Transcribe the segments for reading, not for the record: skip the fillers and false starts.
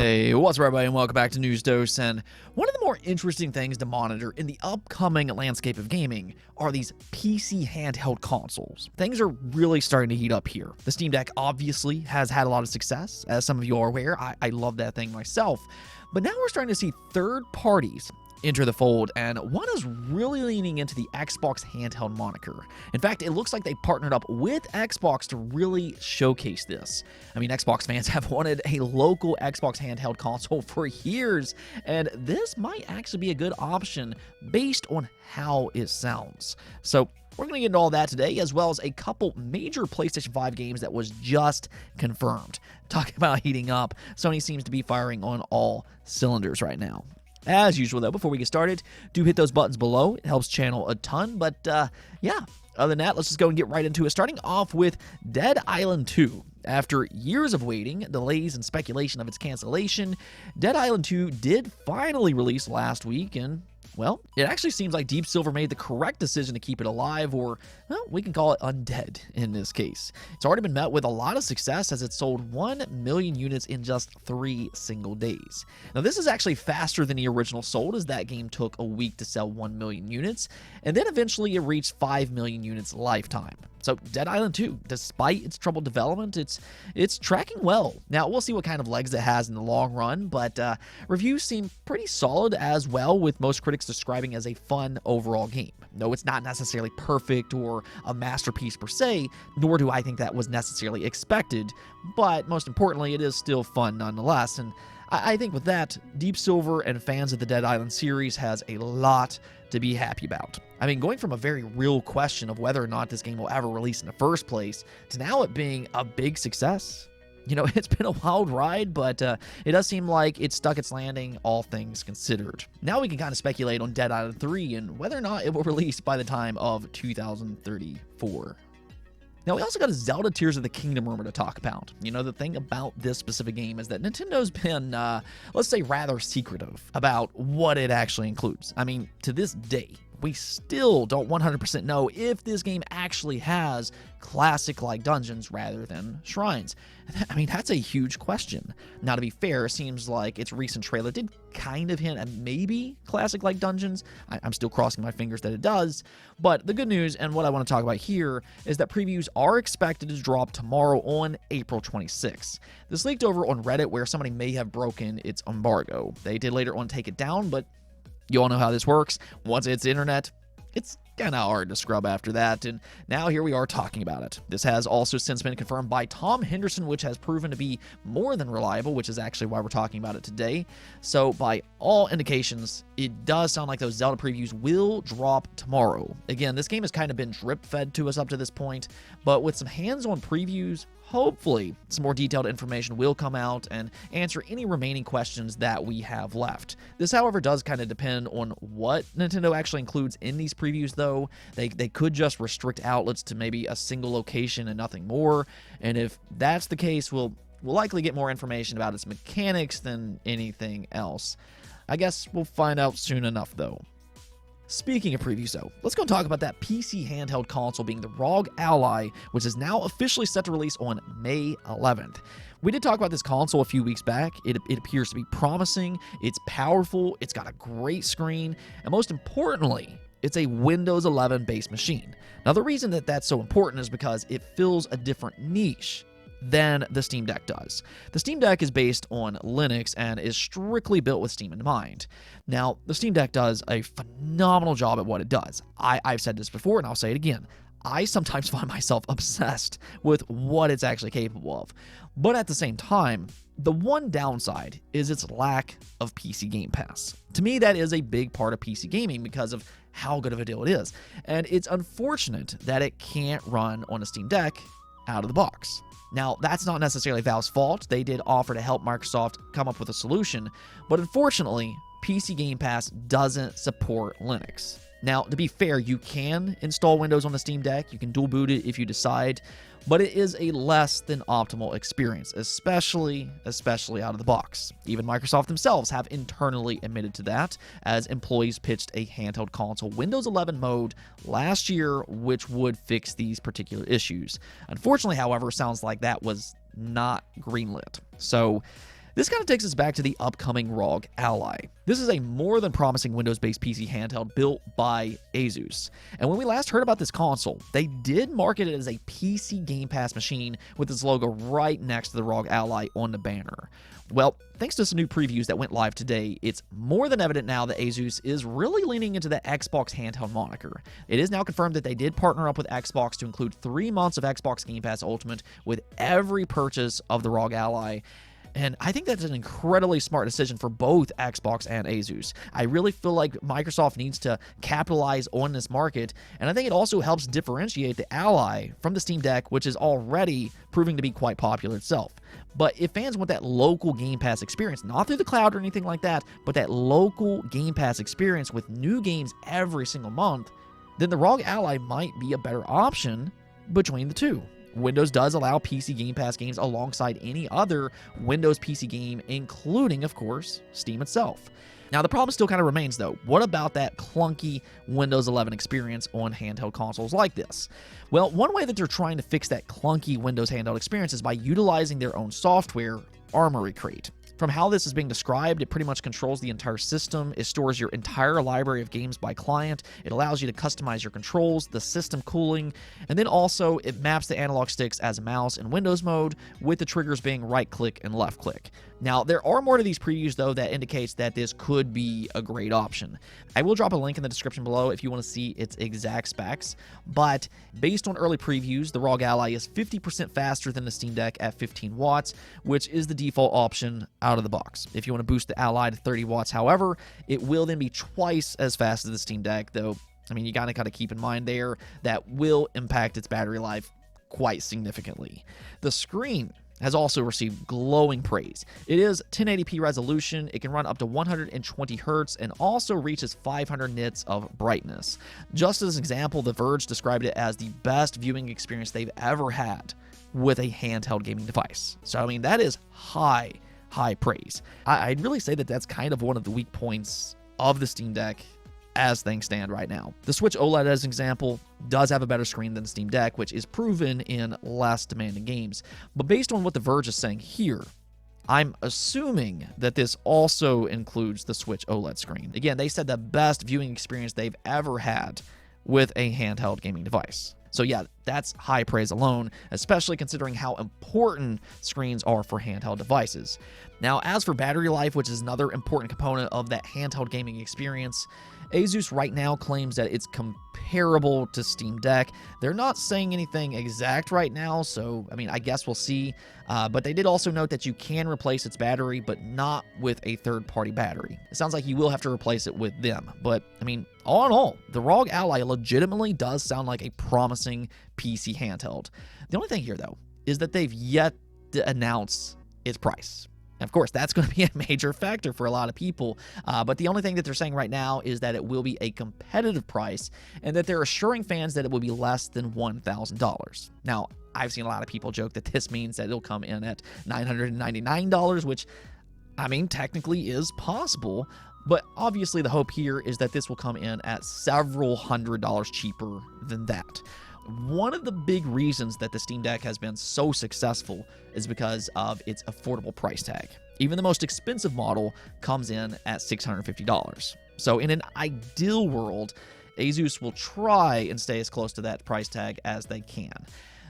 Hey, what's up everybody and welcome back to News Dose. And one of the more interesting things to monitor in the upcoming landscape of gaming are these PC handheld consoles. Things are really starting to heat up here. The Steam Deck obviously has had a lot of success, as some of you are aware. I love that thing myself. But now we're starting to see third parties enter the fold, and one is really leaning into the Xbox handheld moniker. In fact, it looks like they partnered up with Xbox to really showcase this. I mean, Xbox fans have wanted a local Xbox handheld console for years, and this might actually be a good option based on how it sounds. So we're going to get into all that today, as well as a couple major PlayStation 5 games that was just confirmed. Talking about heating up, Sony seems to be firing on all cylinders right now. As usual, though, before we get started, do hit those buttons below. It helps channel a ton. But, yeah, other than that, let's just go and get right into it. Starting off with Dead Island 2. After years of waiting, delays, and speculation of its cancellation, Dead Island 2 did finally release last week, and well, it actually seems like Deep Silver made the correct decision to keep it alive, or, well, we can call it undead in this case. It's already been met with a lot of success as it sold 1 million units in just 3 single days. Now, this is actually faster than the original sold, as that game took a week to sell 1 million units, and then eventually it reached 5 million units lifetime. So Dead Island 2, despite its troubled development, it's tracking well. Now, we'll see what kind of legs it has in the long run, but reviews seem pretty solid as well, with most critics describing it as a fun overall game. No, it's not necessarily perfect or a masterpiece per se, nor do I think that was necessarily expected, but most importantly, it is still fun nonetheless. And I think with that, Deep Silver and fans of the Dead Island series has a lot to be happy about. I mean, going from a very real question of whether or not this game will ever release in the first place, to now it being a big success. You know, it's been a wild ride, but it does seem like it stuck its landing, all things considered. Now we can kind of speculate on Dead Island 3 and whether or not it will release by the time of 2034. Now, we also got a Zelda Tears of the Kingdom rumor to talk about. You know, the thing about this specific game is that Nintendo's been, let's say, rather secretive about what it actually includes. I mean, to this day, we still don't 100% know if this game actually has classic-like dungeons rather than shrines. I mean, that's a huge question. Now, to be fair, it seems like its recent trailer did kind of hint at maybe classic-like dungeons. I'm still crossing my fingers that it does. But the good news, and what I want to talk about here, is that previews are expected to drop tomorrow on April 26th. This leaked over on Reddit, where somebody may have broken its embargo. They did later on take it down, but you all know how this works. Once it's internet, it's kind of hard to scrub after that, and now here we are talking about it. This has also since been confirmed by Tom Henderson, which has proven to be more than reliable, which is actually why we're talking about it today. So by all indications, it does sound like those Zelda previews will drop tomorrow. Again, this game has kind of been drip-fed to us up to this point, but with some hands-on previews, hopefully some more detailed information will come out and answer any remaining questions that we have left. This, however, does kind of depend on what Nintendo actually includes in these previews, though. They could just restrict outlets to maybe a single location and nothing more, and if that's the case, we'll likely get more information about its mechanics than anything else. I guess we'll find out soon enough, though. Speaking of previews, though, let's go and talk about that PC handheld console being the ROG Ally, which is now officially set to release on May 11th. We did talk about this console a few weeks back. It appears to be promising, it's powerful, it's got a great screen, and most importantly, it's a Windows 11 based machine. Now, the reason that that's so important is because it fills a different niche than the Steam Deck does. The Steam Deck is based on Linux and is strictly built with Steam in mind. Now, the Steam Deck does a phenomenal job at what it does. I've said this before, and I'll say it again. I sometimes find myself obsessed with what it's actually capable of. But at the same time, the one downside is its lack of PC Game Pass. To me, that is a big part of PC gaming because of how good of a deal it is. And it's unfortunate that it can't run on a Steam Deck out of the box. Now, that's not necessarily Valve's fault. They did offer to help Microsoft come up with a solution, but unfortunately, PC Game Pass doesn't support Linux. Now, to be fair, you can install Windows on the Steam Deck. You can dual boot it if you decide, but it is a less than optimal experience, especially out of the box. Even Microsoft themselves have internally admitted to that, as employees pitched a handheld console Windows 11 mode last year, which would fix these particular issues. Unfortunately, however, sounds like that was not greenlit. So This kind of takes us back to the upcoming ROG Ally. This is a more than promising Windows-based PC handheld built by Asus. And when we last heard about this console, they did market it as a PC Game Pass machine with its logo right next to the ROG Ally on the banner. Well, thanks to some new previews that went live today, it's more than evident now that Asus is really leaning into the Xbox handheld moniker. It is now confirmed that they did partner up with Xbox to include 3 months of Xbox Game Pass Ultimate with every purchase of the ROG Ally. And I think that's an incredibly smart decision for both Xbox and Asus. I really feel like Microsoft needs to capitalize on this market, and I think it also helps differentiate the Ally from the Steam Deck, which is already proving to be quite popular itself. But if fans want that local Game Pass experience, not through the cloud or anything like that, but that local Game Pass experience with new games every single month, then the ROG Ally might be a better option between the two. Windows does allow PC Game Pass games alongside any other Windows PC game, including, of course, Steam itself. Now, the problem still kind of remains, though. What about that clunky Windows 11 experience on handheld consoles like this? Well, one way that they're trying to fix that clunky Windows handheld experience is by utilizing their own software, Armory Crate. From how this is being described, it pretty much controls the entire system. It stores your entire library of games by client. It allows you to customize your controls, the system cooling, and then also it maps the analog sticks as a mouse in Windows mode, with the triggers being right-click and left-click. Now, there are more to these previews, though, that indicates that this could be a great option. I will drop a link in the description below if you want to see its exact specs, but based on early previews, the ROG Ally is 50% faster than the Steam Deck at 15 watts, which is the default option out of the box. If you want to boost the Ally to 30 watts, however, it will then be twice as fast as the Steam Deck, though, I mean, you gotta kind of keep in mind there that will impact its battery life quite significantly. The screen has also received glowing praise. It is 1080p resolution, it can run up to 120 Hz, and also reaches 500 nits of brightness. Just as an example, The Verge described it as the best viewing experience they've ever had with a handheld gaming device. So, I mean, that is high praise. I'd really say that that's kind of one of the weak points of the Steam Deck as things stand right now. The Switch OLED, as an example, does have a better screen than the Steam Deck, which is proven in less demanding games. But based on what The Verge is saying here, I'm assuming that this also includes the Switch OLED screen. Again, they said the best viewing experience they've ever had with a handheld gaming device. So yeah, that's high praise alone, especially considering how important screens are for handheld devices. Now, as for battery life, which is another important component of that handheld gaming experience, Asus right now claims that it's comparable to Steam Deck. They're not saying anything exact right now, so, I mean, I guess we'll see. But they did also note that you can replace its battery, but not with a third-party battery. It sounds like you will have to replace it with them. But, I mean, all in all, the ROG Ally legitimately does sound like a promising PC handheld. The only thing here, though, is that they've yet to announce its price. Of course, that's going to be a major factor for a lot of people, but the only thing that they're saying right now is that it will be a competitive price and that they're assuring fans that it will be less than $1,000. Now, I've seen a lot of people joke that this means that it'll come in at $999, which, I mean, technically is possible, but obviously the hope here is that this will come in at several $100s cheaper than that. One of the big reasons that the Steam Deck has been so successful is because of its affordable price tag. Even the most expensive model comes in at $650. So in an ideal world, Asus will try and stay as close to that price tag as they can.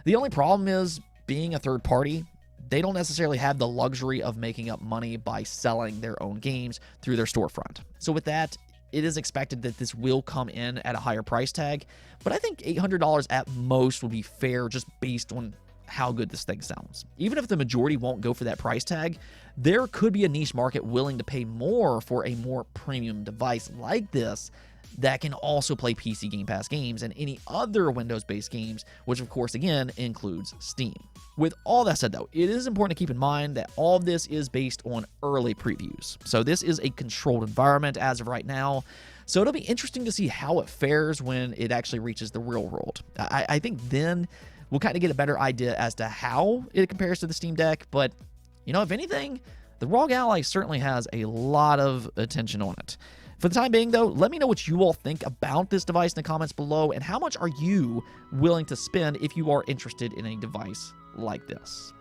The only problem is, being a third party, they don't necessarily have the luxury of making up money by selling their own games through their storefront. So with that, it is expected that this will come in at a higher price tag, but I think $800 at most would be fair just based on how good this thing sounds. Even if the majority won't go for that price tag, there could be a niche market willing to pay more for a more premium device like this that can also play PC Game Pass games and any other Windows-based games, which of course, again, includes Steam. With all that said, though, it is important to keep in mind that all of this is based on early previews. So this is a controlled environment as of right now. So it'll be interesting to see how it fares when it actually reaches the real world. I think then we'll kind of get a better idea as to how it compares to the Steam Deck. But, you know, if anything, the ROG Ally certainly has a lot of attention on it. For the time being, though, let me know what you all think about this device in the comments below, and how much are you willing to spend if you are interested in a device like this.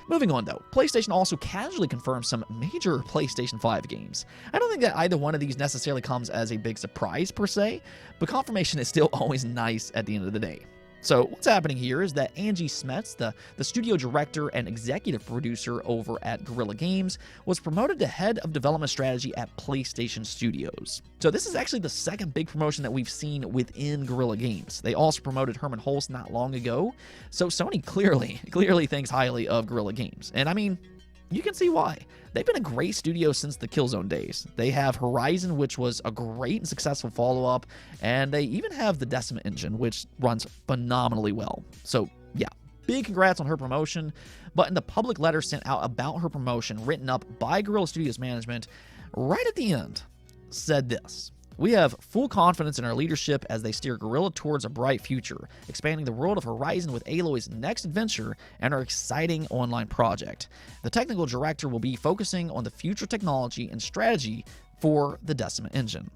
Moving on though, PlayStation also casually confirmed some major PlayStation 5 games. I don't think that either one of these necessarily comes as a big surprise per se, but confirmation is still always nice at the end of the day. So what's happening here is that Angie Smets, the studio director and executive producer over at Guerrilla Games, was promoted to head of development strategy at PlayStation Studios. So this is actually the second big promotion that we've seen within Guerrilla Games. They also promoted Herman Hulst not long ago, so Sony clearly thinks highly of Guerrilla Games. And I mean, you can see why. They've been a great studio since the Killzone days. They have Horizon, which was a great and successful follow-up, and they even have the Decima engine, which runs phenomenally well. So yeah, big congrats on her promotion. But in the public letter sent out about her promotion, written up by Guerrilla Studios management, right at the end, said this: "We have full confidence in our leadership as they steer Guerrilla towards a bright future, expanding the world of Horizon with Aloy's next adventure and our exciting online project. The technical director will be focusing on the future technology and strategy for the Decima engine."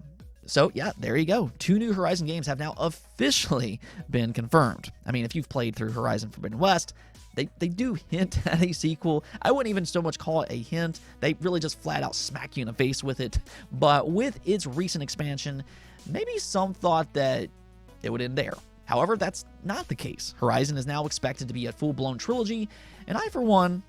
So yeah, there you go. 2 new Horizon games have now officially been confirmed. I mean, if you've played through Horizon Forbidden West, they do hint at a sequel. I wouldn't even so much call it a hint. They really just flat out smack you in the face with it. But with its recent expansion, maybe some thought that it would end there. However, that's not the case. Horizon is now expected to be a full-blown trilogy, and I, for one,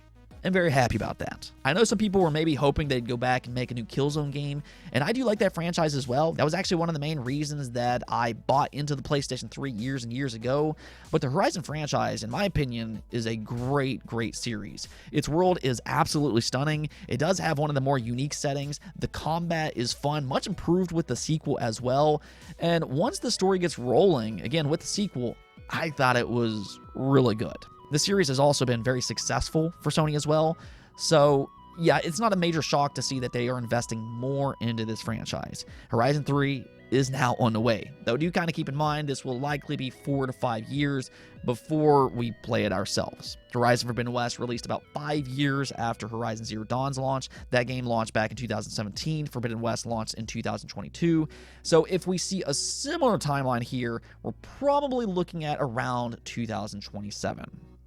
am very happy about that. I know some people were maybe hoping they'd go back and make a new Killzone game, and I do like that franchise as well. That was actually one of the main reasons that I bought into the PlayStation 3 years and years ago. But the Horizon franchise, in my opinion, is a great series. Its world is absolutely stunning. It does have one of the more unique settings. The combat is fun, much improved with the sequel as well. And once the story gets rolling, again, with the sequel, I thought it was really good. The series has also been very successful for Sony as well, so yeah, it's not a major shock to see that they are investing more into this franchise. Horizon 3 is now on the way, though do kind of keep in mind this will likely be 4 to 5 years before we play it ourselves. Horizon Forbidden West released about 5 years after Horizon Zero Dawn's launch. That game launched back in 2017. Forbidden West launched in 2022. So if we see a similar timeline here, we're probably looking at around 2027.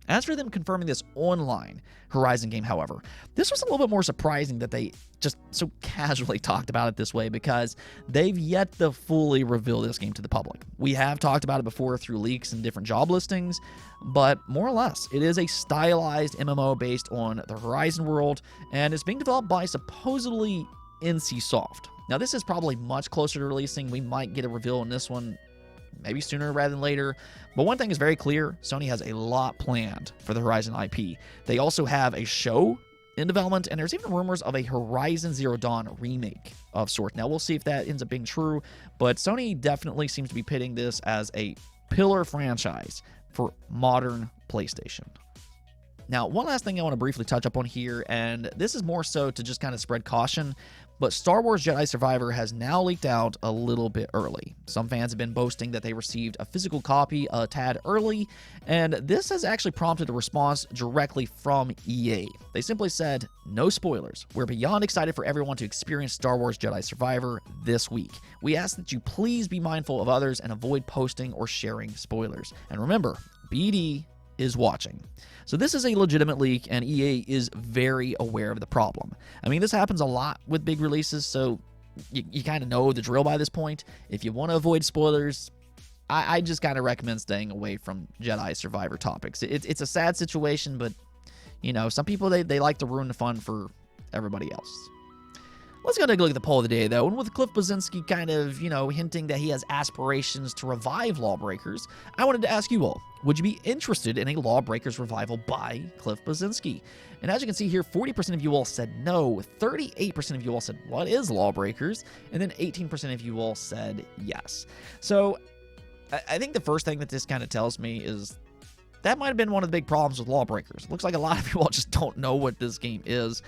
As for them confirming this online Horizon game, however, this was a little bit more surprising that they just so casually talked about it this way, because they've yet to fully reveal this game to the public. We have talked about it before through leaks and different job listings, but more or less, it is a stylized MMO based on the Horizon world, and it's being developed by supposedly NCSoft. Now, this is probably much closer to releasing. We might get a reveal in this one maybe sooner rather than later. But one thing is very clear, Sony has a lot planned for the Horizon IP. They also have a show in development, and there's even rumors of a Horizon Zero Dawn remake of sorts. Now, we'll see if that ends up being true, but Sony definitely seems to be pitting this as a pillar franchise for modern PlayStation. Now, one last thing I want to briefly touch up on here, and this is more so to just kind of spread caution, but Star Wars Jedi Survivor has now leaked out a little bit early. Some fans have been boasting that they received a physical copy a tad early, and this has actually prompted a response directly from EA. They simply said, "No spoilers. We're beyond excited for everyone to experience Star Wars Jedi Survivor this week. We ask that you please be mindful of others and avoid posting or sharing spoilers. And remember, BD is watching." So this is a legitimate leak, and EA is very aware of the problem. I mean, this happens a lot with big releases, so you kind of know the drill by this point. If you want to avoid spoilers, I just kind of recommend staying away from Jedi Survivor topics. It's a sad situation, but, you know, some people, they like to ruin the fun for everybody else. Let's go take a look at the poll of the day, though, and with Cliff Bleszinski kind of, hinting that he has aspirations to revive Lawbreakers, I wanted to ask you all, would you be interested in a Lawbreakers revival by Cliff Bleszinski? And as you can see here, 40% of you all said no, 38% of you all said, what is Lawbreakers? And then 18% of you all said yes. So I think the first thing that this kind of tells me is that might have been one of the big problems with Lawbreakers. It looks like a lot of people just don't know what this game is,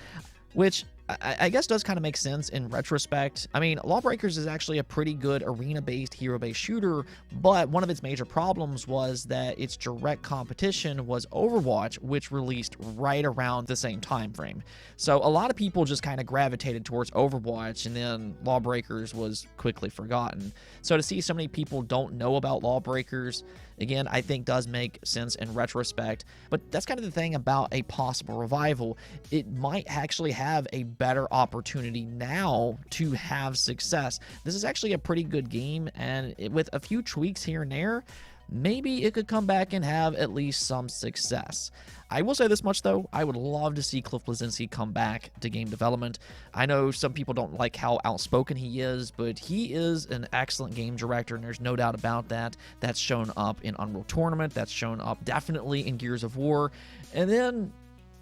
which I guess does kind of make sense in retrospect. I mean, Lawbreakers is actually a pretty good arena-based, hero-based shooter, but one of its major problems was that its direct competition was Overwatch, which released right around the same time frame. So a lot of people just kind of gravitated towards Overwatch, and then Lawbreakers was quickly forgotten. So to see so many people don't know about Lawbreakers, again, I think does make sense in retrospect. But that's kind of the thing about a possible revival. It might actually have a better opportunity now to have success. This is actually a pretty good game, and with a few tweaks here and there, maybe it could come back and have at least some success. I will say this much, though. I would love to see Cliff Bleszinski come back to game development. I know some people don't like how outspoken he is, but he is an excellent game director, and there's no doubt about that. That's shown up in Unreal Tournament. That's shown up definitely in Gears of War. And then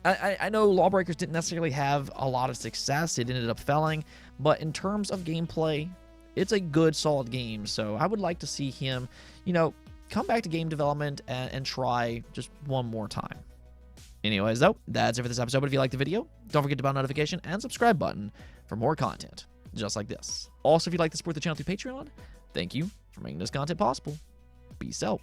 I know Lawbreakers didn't necessarily have a lot of success. It ended up failing. But in terms of gameplay, it's a good, solid game. So I would like to see him, come back to game development and try just one more time. Anyways, though, that's it for this episode. But if you liked the video, don't forget to bell notification and subscribe button for more content just like this. Also, if you'd like to support the channel through Patreon, thank you for making this content possible. Peace out.